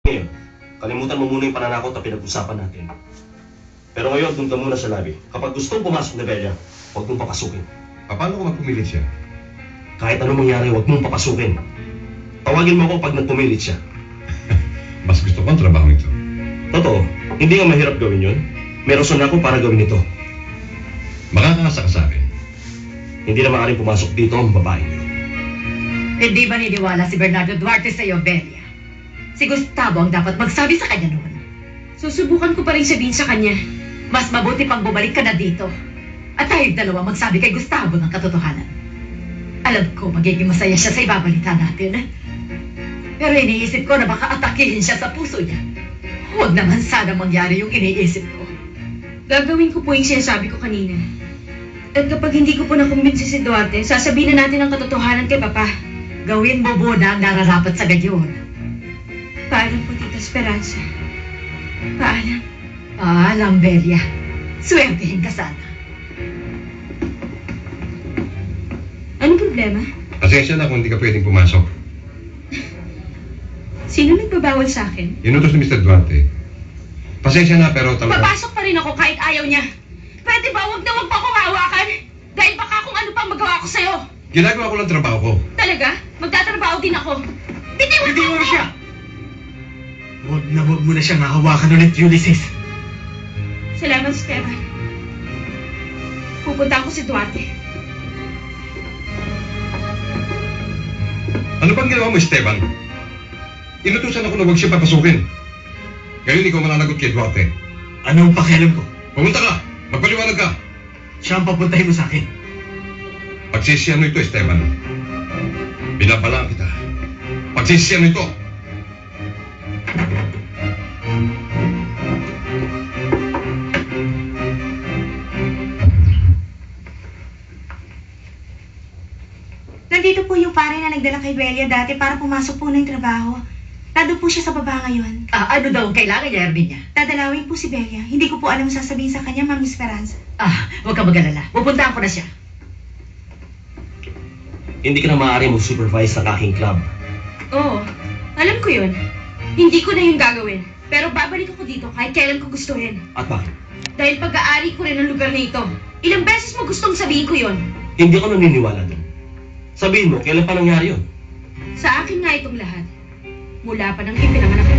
Ngayon, kalimutan mo muna yung pananakot na pinag-usapan natin. Pero ngayon, doon ka muna sa lobby. Kapag gusto mong pumasok na Bella, huwag mong papasukin. Paano kung magpumilit siya? Kahit anong mangyari, huwag mong papasukin. Tawagin mo ako pag nagpumilit siya. Mas gusto ko ang trabaho ito. Totoo, hindi nga mahirap gawin yun. May rason ako para gawin ito. Makakasa ka sa akin. Hindi na maaaring pumasok dito ang babae niyo. Hindi ba niniwala si Bernardo Duarte sa iyo, Belia? Si Gustavo ang dapat magsabi sa kanya noon. Susubukan ko pa rin sabihin sa kanya. Mas mabuti pang bumalik ka na dito. At tayong dalawa magsabi kay Gustavo ng katotohanan. Alam ko magiging masaya siya sa ibabalita natin. Pero iniisip ko na baka atakihin siya sa puso niya. Huwag naman sana mangyari yung iniisip ko. Gagawin ko po yung sinasabi ko kanina. At kapag hindi ko po nakumbinsi si Duarte, sasabihin na natin ang katotohanan kay Papa. Gawin mo muna ang nararapat sa gayon. Paalam po, Tita Esperanza. Paalam. Paalam, Belia. Swertihin ka sana. Anong problema? Pasensya na kung hindi ka pwedeng pumasok. Sino nagbabawal sa akin? Inutos ni Mr. Duarte. Pasensya na pero talaga... Papasok pa rin ako kahit ayaw niya. Pwede ba wag pa akong hawakan? Dahil baka kung ano pang magawa ko sa'yo. Ginagawa ko lang trabaho ko. Talaga? Magtatrabaho din ako. Bitiwan mo siya! Huwag mo na siyang hahawakan ulit, Ulysses. Salamat, Esteban. Pupunta ako si Duarte. Ano bang ginawa mo, Esteban? Inutusan ako na huwag siya papasukin. Ngayon ikaw mananagot kay Duarte. Anong pakialam ko? Pumunta ka! Magpaliwanag ka! Siya ang papuntahin mo sa akin. Pagsisiyano ito, Esteban. Binabalaan kita. Pagsisiyano ito! Nandito po yung pare na nagdala kay Belia dati para pumasok po na yung trabaho. Nandun po siya sa baba ngayon. Ano daw ang kailangan niya, Erminia? Dadalawin po si Belia. Hindi ko po alam sasabihin sa kanya, Ma'am Esperanza. Huwag ka mag-alala. Pupuntahan ko na siya. Hindi ka na maaaring mag-supervise ng aking club. Oo, alam ko yun. Hindi ko na yun gagawin. Pero babalik ako dito kahit kailan ko gustuhin. At bakit? Dahil pag-aari ko rin ang lugar na ito. Ilang beses mo gustong sabihin ko yun. Hindi ako naniniwala doon. Sabihin mo, kailan pa nangyari yun? Sa akin nga itong lahat. Mula pa nang ipinanganak ko.